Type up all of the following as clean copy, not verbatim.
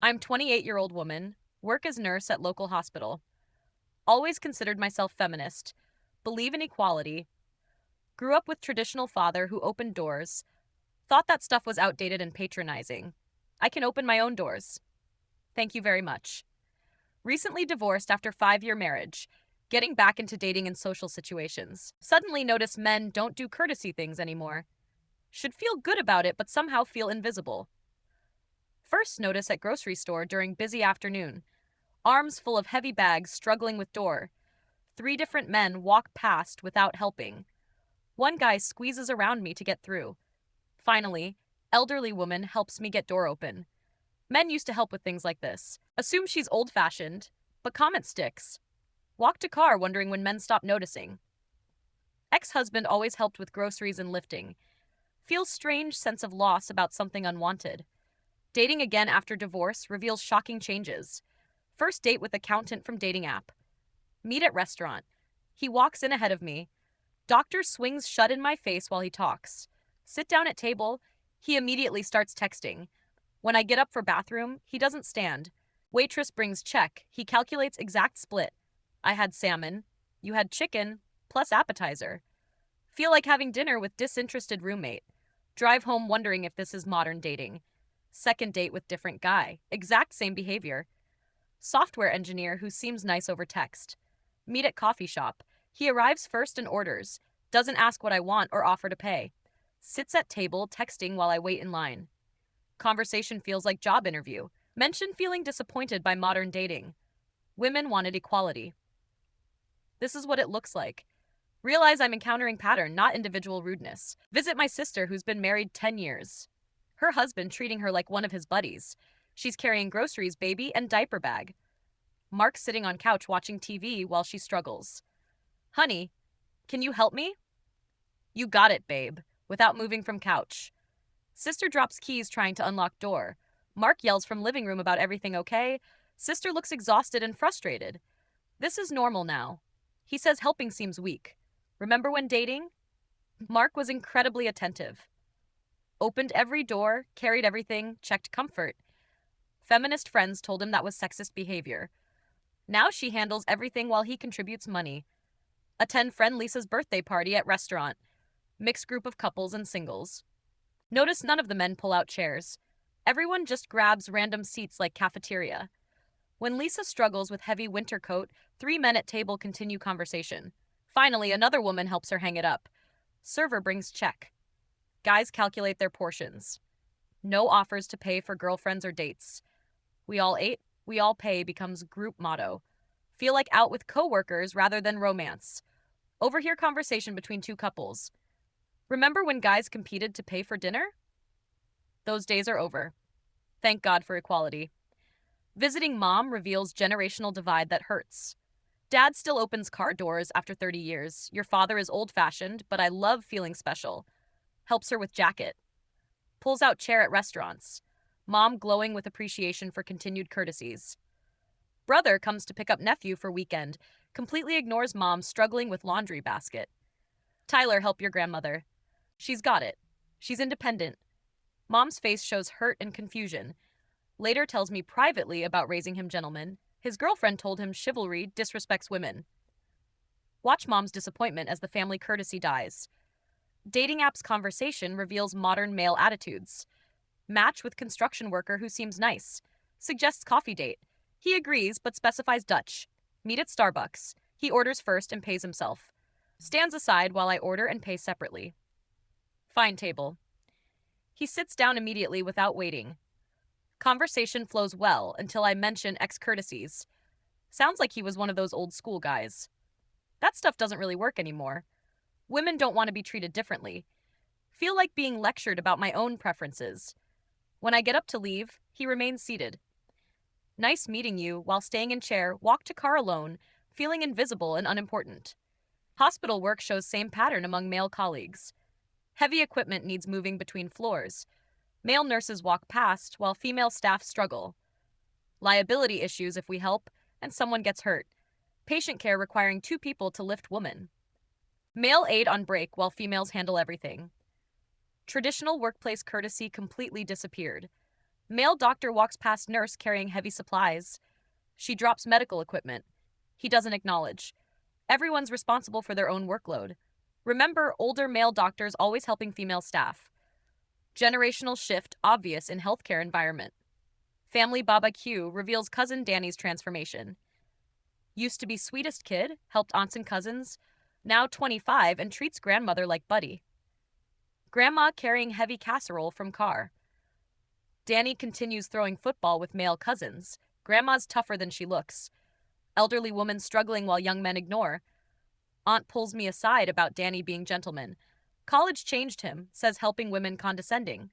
I'm 28-year-old woman, work as nurse at local hospital. Always considered myself feminist, believe in equality, grew up with traditional father who opened doors, thought that stuff was outdated and patronizing. I can open my own doors. Thank you very much. Recently divorced after 5-year marriage, getting back into dating in social situations. Suddenly notice men don't do courtesy things anymore. Should feel good about it, but somehow feel invisible. First notice at grocery store during busy afternoon. Arms full of heavy bags struggling with door. 3 different men walk past without helping. One guy squeezes around me to get through. Finally, elderly woman helps me get door open. Men used to help with things like this. Assume she's old-fashioned, but comment sticks. Walk to car wondering when men stop noticing. Ex-husband always helped with groceries and lifting. Feels strange sense of loss about something unwanted. Dating again after divorce reveals shocking changes. First date with accountant from dating app. Meet at restaurant. He walks in ahead of me. Doctor swings shut in my face while he talks. Sit down at table. He immediately starts texting. When I get up for bathroom, he doesn't stand. Waitress brings check. He calculates exact split. I had salmon. You had chicken, plus appetizer. Feel like having dinner with disinterested roommate. Drive home wondering if this is modern dating. Second date with different guy. Exact same behavior. Software engineer who seems nice over text. Meet at coffee shop. He arrives first and orders. Doesn't ask what I want or offer to pay. Sits at table texting while I wait in line. Conversation feels like job interview. Mention feeling disappointed by modern dating. Women wanted equality. This is what it looks like. Realize I'm encountering pattern, not individual rudeness. Visit my sister who's been married 10 years. Her husband treating her like one of his buddies. She's carrying groceries, baby, and diaper bag. Mark sitting on couch watching TV while she struggles. Honey, can you help me? You got it, babe, without moving from couch. Sister drops keys trying to unlock door. Mark yells from living room about everything okay. Sister looks exhausted and frustrated. This is normal now. He says helping seems weak. Remember when dating? Mark was incredibly attentive. Opened every door, carried everything, checked comfort. Feminist friends told him that was sexist behavior. Now she handles everything while he contributes money. Attend friend Lisa's birthday party at restaurant. Mixed group of couples and singles. Notice none of the men pull out chairs. Everyone just grabs random seats like cafeteria. When Lisa struggles with heavy winter coat, 3 men at table continue conversation. Finally, another woman helps her hang it up. Server brings check. Guys calculate their portions. No offers to pay for girlfriends or dates. We all ate, we all pay becomes group motto. Feel like out with coworkers rather than romance. Overhear conversation between 2 couples. Remember when guys competed to pay for dinner? Those days are over. Thank God for equality. Visiting mom reveals generational divide that hurts. Dad still opens car doors after 30 years. Your father is old-fashioned, but I love feeling special. Helps her with jacket. Pulls out chair at restaurants. Mom glowing with appreciation for continued courtesies. Brother comes to pick up nephew for weekend. Completely ignores mom struggling with laundry basket. Tyler, help your grandmother. She's got it. She's independent. Mom's face shows hurt and confusion. Later tells me privately about raising him gentleman. His girlfriend told him chivalry disrespects women. Watch mom's disappointment as the family courtesy dies. Dating app's conversation reveals modern male attitudes. Match with construction worker who seems nice. Suggests coffee date. He agrees but specifies Dutch. Meet at Starbucks. He orders first and pays himself. Stands aside while I order and pay separately. Fine table. He sits down immediately without waiting. Conversation flows well until I mention ex-courtesies. Sounds like he was one of those old school guys. That stuff doesn't really work anymore. Women don't want to be treated differently. Feel like being lectured about my own preferences. When I get up to leave, he remains seated. Nice meeting you while staying in chair, walk to car alone, feeling invisible and unimportant. Hospital work shows same pattern among male colleagues. Heavy equipment needs moving between floors. Male nurses walk past while female staff struggle. Liability issues if we help and someone gets hurt. Patient care requiring 2 people to lift woman. Male aide on break while females handle everything. Traditional workplace courtesy completely disappeared. Male doctor walks past nurse carrying heavy supplies. She drops medical equipment. He doesn't acknowledge. Everyone's responsible for their own workload. Remember, older male doctors always helping female staff. Generational shift obvious in healthcare environment. Family Baba Q reveals cousin Danny's transformation. Used to be sweetest kid, helped aunts and cousins, now 25 and treats grandmother like buddy. Grandma carrying heavy casserole from car. Danny continues throwing football with male cousins. Grandma's tougher than she looks. Elderly woman struggling while young men ignore. Aunt pulls me aside about Danny being gentleman. College changed him, says helping women condescending.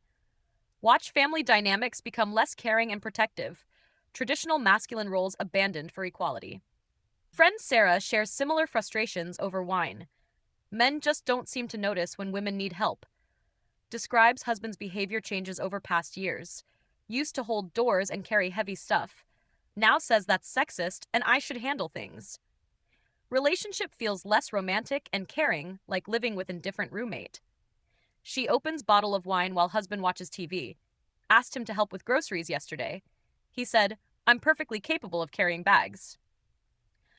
Watch family dynamics become less caring and protective. Traditional masculine roles abandoned for equality. Friend Sarah shares similar frustrations over wine. Men just don't seem to notice when women need help. Describes husband's behavior changes over past years. Used to hold doors and carry heavy stuff. Now says that's sexist and I should handle things. Relationship feels less romantic and caring, like living with indifferent roommate. She opens bottle of wine while husband watches TV. Asked him to help with groceries yesterday. He said, "I'm perfectly capable of carrying bags."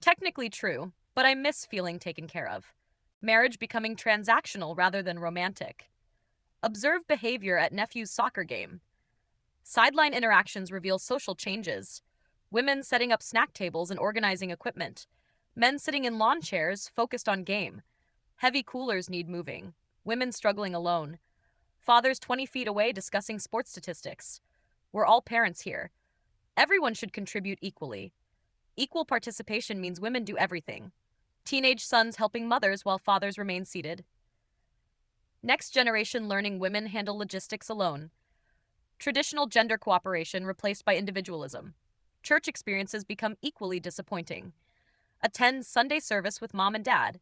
Technically true, but I miss feeling taken care of. Marriage becoming transactional rather than romantic. Observe behavior at nephew's soccer game. Sideline interactions reveal social changes. Women setting up snack tables and organizing equipment. Men sitting in lawn chairs focused on game. Heavy coolers need moving. Women struggling alone. Fathers 20 feet away discussing sports statistics. We're all parents here. Everyone should contribute equally. Equal participation means women do everything. Teenage sons helping mothers while fathers remain seated. Next generation learning women handle logistics alone. Traditional gender cooperation replaced by individualism. Church experiences become equally disappointing. Attend Sunday service with mom and dad.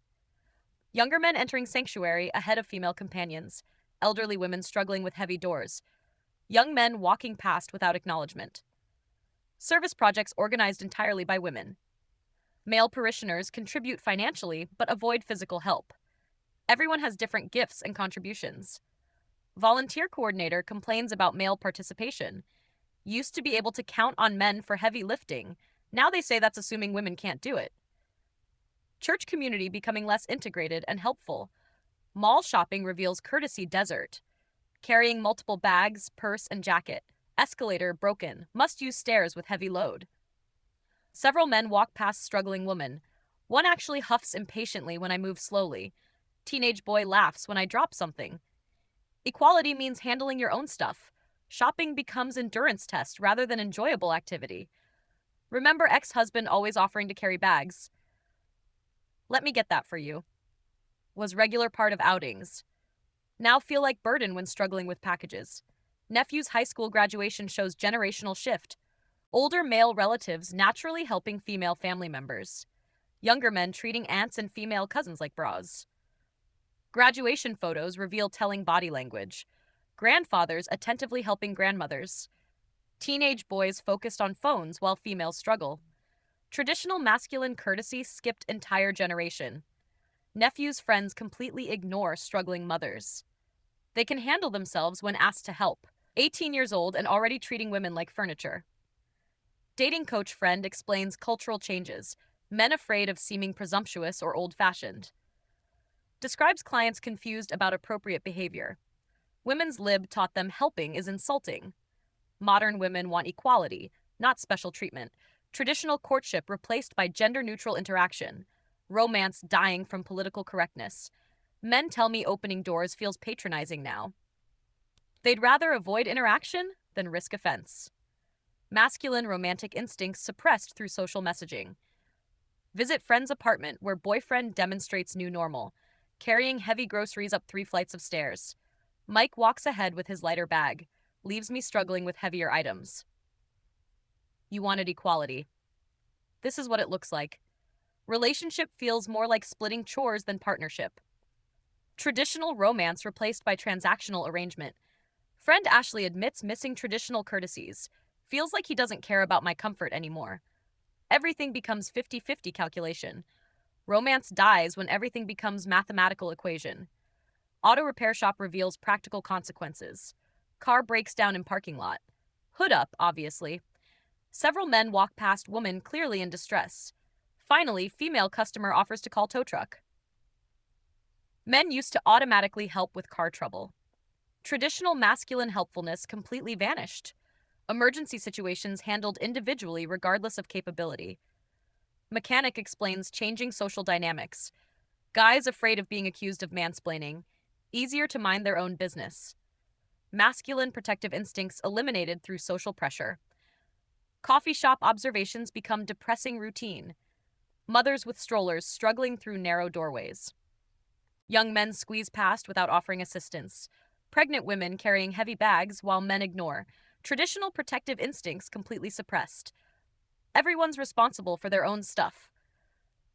Younger men entering sanctuary ahead of female companions. Elderly women struggling with heavy doors. Young men walking past without acknowledgement. Service projects organized entirely by women. Male parishioners contribute financially but avoid physical help. Everyone has different gifts and contributions. Volunteer coordinator complains about male participation. Used to be able to count on men for heavy lifting. Now they say that's assuming women can't do it. Church community becoming less integrated and helpful. Mall shopping reveals courtesy desert. Carrying multiple bags, purse, and jacket. Escalator broken. Must use stairs with heavy load. Several men walk past struggling woman. One actually huffs impatiently when I move slowly. Teenage boy laughs when I drop something. Equality means handling your own stuff. Shopping becomes endurance test rather than enjoyable activity. Remember ex-husband always offering to carry bags. Let me get that for you. Was regular part of outings. Now feel like burden when struggling with packages. Nephew's high school graduation shows generational shift. Older male relatives naturally helping female family members. Younger men treating aunts and female cousins like bras. Graduation photos reveal telling body language. Grandfathers attentively helping grandmothers. Teenage boys focused on phones while females struggle. Traditional masculine courtesy skipped entire generation. Nephew's friends completely ignore struggling mothers. They can handle themselves when asked to help. 18 years old and already treating women like furniture. Dating coach friend explains cultural changes. Men afraid of seeming presumptuous or old-fashioned. Describes clients confused about appropriate behavior. Women's lib taught them helping is insulting. Modern women want equality, not special treatment. Traditional courtship replaced by gender-neutral interaction. Romance dying from political correctness. Men tell me opening doors feels patronizing now. They'd rather avoid interaction than risk offense. Masculine romantic instincts suppressed through social messaging. Visit friend's apartment where boyfriend demonstrates new normal. Carrying heavy groceries up 3 flights of stairs. Mike walks ahead with his lighter bag. Leaves me struggling with heavier items. You wanted equality. This is what it looks like. Relationship feels more like splitting chores than partnership. Traditional romance replaced by transactional arrangement. Friend Ashley admits missing traditional courtesies. Feels like he doesn't care about my comfort anymore. Everything becomes 50-50 calculation. Romance dies when everything becomes mathematical equation. Auto repair shop reveals practical consequences. Car breaks down in parking lot. Hood up, obviously. Several men walk past woman clearly in distress. Finally, female customer offers to call tow truck. Men used to automatically help with car trouble. Traditional masculine helpfulness completely vanished. Emergency situations handled individually regardless of capability. Mechanic explains changing social dynamics. Guys afraid of being accused of mansplaining. Easier to mind their own business. Masculine protective instincts eliminated through social pressure. Coffee shop observations become depressing routine. Mothers with strollers struggling through narrow doorways. Young men squeeze past without offering assistance. Pregnant women carrying heavy bags while men ignore. Traditional protective instincts completely suppressed. Everyone's responsible for their own stuff.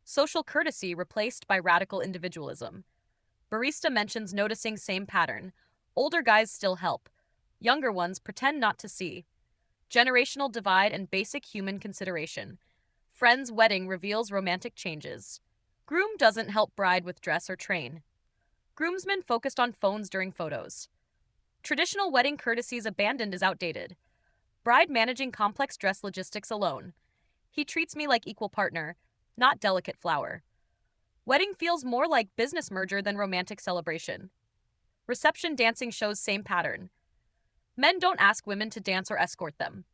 Social courtesy replaced by radical individualism. Barista mentions noticing same pattern. Older guys still help. Younger ones pretend not to see. Generational divide and basic human consideration. Friend's wedding reveals romantic changes. Groom doesn't help bride with dress or train. Groomsmen focused on phones during photos. Traditional wedding courtesies abandoned as outdated. Bride managing complex dress logistics alone. He treats me like equal partner, not delicate flower. Wedding feels more like business merger than romantic celebration. Reception dancing shows same pattern. Men don't ask women to dance or escort them.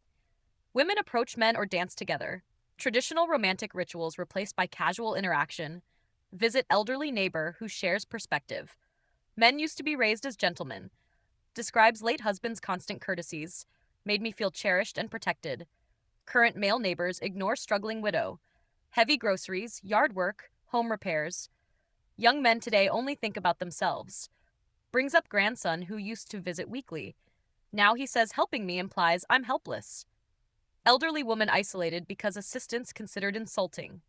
Women approach men or dance together. Traditional romantic rituals replaced by casual interaction. Visit elderly neighbor who shares perspective. Men used to be raised as gentlemen. Describes late husband's constant courtesies. Made me feel cherished and protected. Current male neighbors ignore struggling widow. Heavy groceries, yard work, home repairs. Young men today only think about themselves. Brings up grandson who used to visit weekly. Now he says helping me implies I'm helpless. Elderly woman isolated because assistance considered insulting.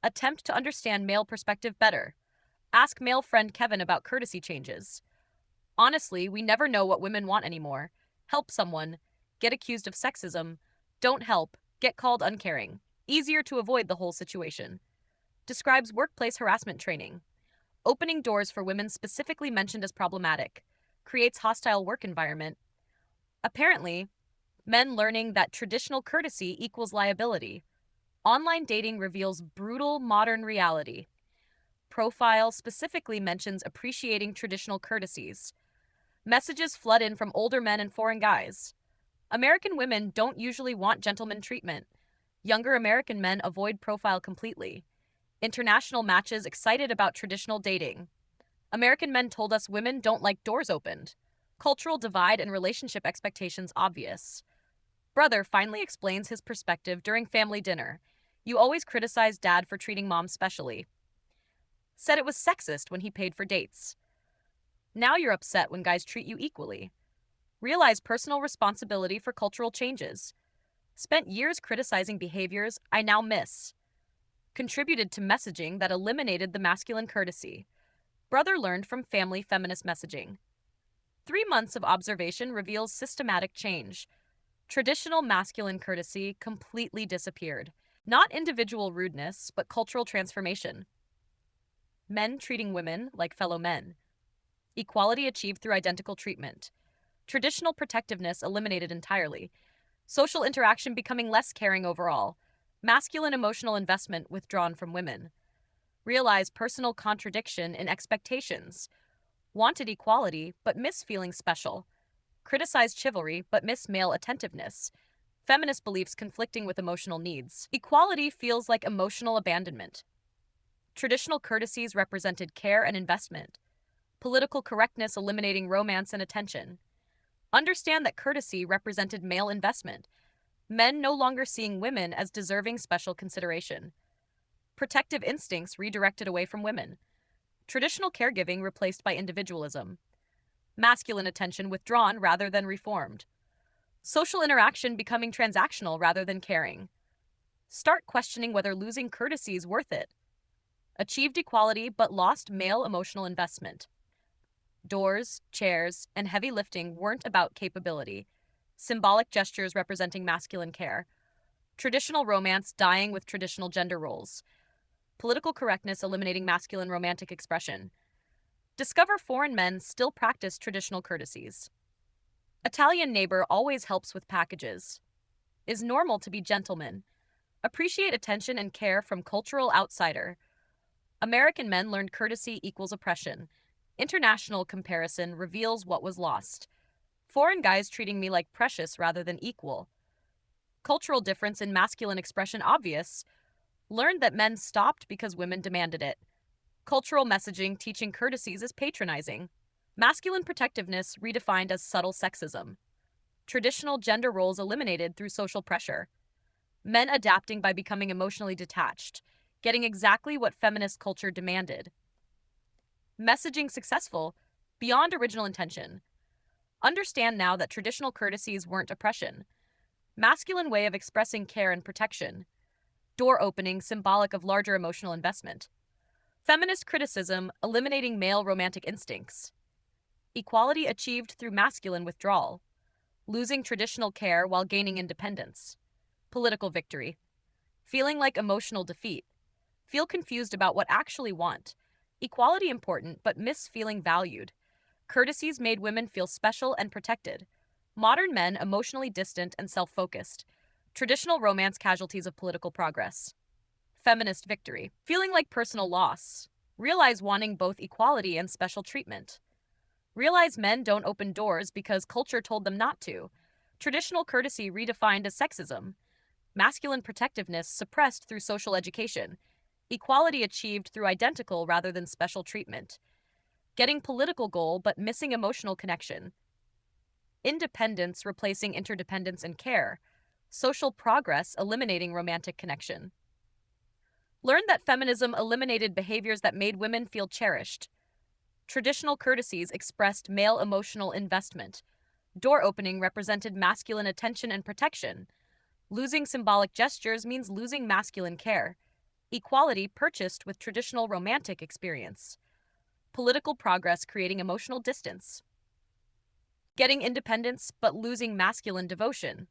Attempt to understand male perspective better. Ask male friend Kevin about courtesy changes. Honestly, we never know what women want anymore. Help someone. Get accused of sexism. Don't help. Get called uncaring. Easier to avoid the whole situation. Describes workplace harassment training. Opening doors for women specifically mentioned as problematic. Creates hostile work environment. Apparently, men learning that traditional courtesy equals liability. Online dating reveals brutal modern reality. Profile specifically mentions appreciating traditional courtesies. Messages flood in from older men and foreign guys. American women don't usually want gentleman treatment. Younger American men avoid profile completely. International matches excited about traditional dating. American men told us women don't like doors opened. Cultural divide and relationship expectations obvious. Brother finally explains his perspective during family dinner. You always criticize dad for treating mom specially. Said it was sexist when he paid for dates. Now you're upset when guys treat you equally. Realize personal responsibility for cultural changes. Spent years criticizing behaviors I now miss. Contributed to messaging that eliminated the masculine courtesy. Brother learned from family feminist messaging. 3 months of observation reveals systematic change. Traditional masculine courtesy completely disappeared. Not individual rudeness, but cultural transformation. Men treating women like fellow men. Equality achieved through identical treatment. Traditional protectiveness eliminated entirely. Social interaction becoming less caring overall. Masculine emotional investment withdrawn from women. Realize personal contradiction in expectations. Wanted equality, but miss feeling special. Criticized chivalry, but miss male attentiveness. Feminist beliefs conflicting with emotional needs. Equality feels like emotional abandonment. Traditional courtesies represented care and investment. Political correctness eliminating romance and attention. Understand that courtesy represented male investment. Men no longer seeing women as deserving special consideration. Protective instincts redirected away from women. Traditional caregiving replaced by individualism. Masculine attention withdrawn rather than reformed. Social interaction becoming transactional rather than caring. Start questioning whether losing courtesy is worth it. Achieved equality but lost male emotional investment. Doors, chairs, and heavy lifting weren't about capability. Symbolic gestures representing masculine care. Traditional romance dying with traditional gender roles. Political correctness eliminating masculine romantic expression. Discover foreign men still practice traditional courtesies. Italian neighbor always helps with packages. Is normal to be gentleman. Appreciate attention and care from cultural outsider. American men learned courtesy equals oppression. International comparison reveals what was lost. Foreign guys treating me like precious rather than equal. Cultural difference in masculine expression obvious. Learned that men stopped because women demanded it. Cultural messaging teaching courtesies is patronizing. Masculine protectiveness redefined as subtle sexism. Traditional gender roles eliminated through social pressure. Men adapting by becoming emotionally detached, getting exactly what feminist culture demanded. Messaging successful, beyond original intention. Understand now that traditional courtesies weren't oppression. Masculine way of expressing care and protection. Door opening symbolic of larger emotional investment. Feminist criticism eliminating male romantic instincts. Equality achieved through masculine withdrawal. Losing traditional care while gaining independence. Political victory. Feeling like emotional defeat. Feel confused about what actually want. Equality important, but miss feeling valued. Courtesies made women feel special and protected. Modern men emotionally distant and self-focused. Traditional romance casualties of political progress. Feminist victory. Feeling like personal loss. Realize wanting both equality and special treatment. Realize men don't open doors because culture told them not to. Traditional courtesy redefined as sexism. Masculine protectiveness suppressed through social education. Equality achieved through identical rather than special treatment. Getting political goal but missing emotional connection. Independence replacing interdependence and care. Social progress eliminating romantic connection. Learn that feminism eliminated behaviors that made women feel cherished. Traditional courtesies expressed male emotional investment. Door opening represented masculine attention and protection. Losing symbolic gestures means losing masculine care. Equality purchased with traditional romantic experience. Political progress creating emotional distance. Getting independence but losing masculine devotion.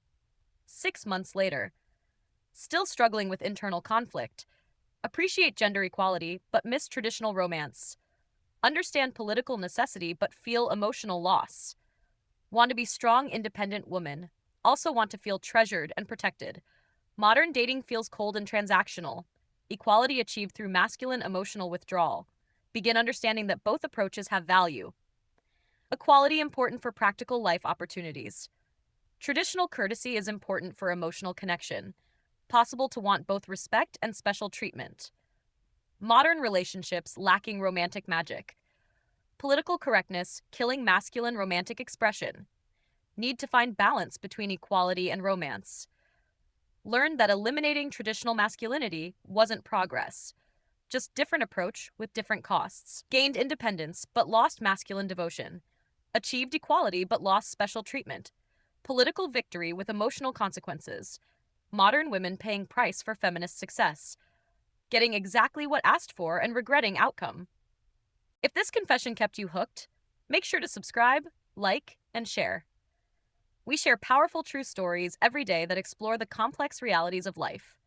6 months later. Still struggling with internal conflict. Appreciate gender equality but miss traditional romance. Understand political necessity but feel emotional loss. Want to be strong, independent woman. Also want to feel treasured and protected. Modern dating feels cold and transactional. Equality achieved through masculine emotional withdrawal. Begin understanding that both approaches have value. Equality important for practical life opportunities. Traditional courtesy is important for emotional connection. Possible to want both respect and special treatment. Modern relationships lacking romantic magic. Political correctness killing masculine romantic expression. Need to find balance between equality and romance. Learn that eliminating traditional masculinity wasn't progress. Just different approach with different costs. Gained independence but lost masculine devotion. Achieved equality but lost special treatment. Political victory with emotional consequences. Modern women paying price for feminist success. Getting exactly what asked for and regretting outcome. If this confession kept you hooked, make sure to subscribe, like, and share. We share powerful true stories every day that explore the complex realities of life.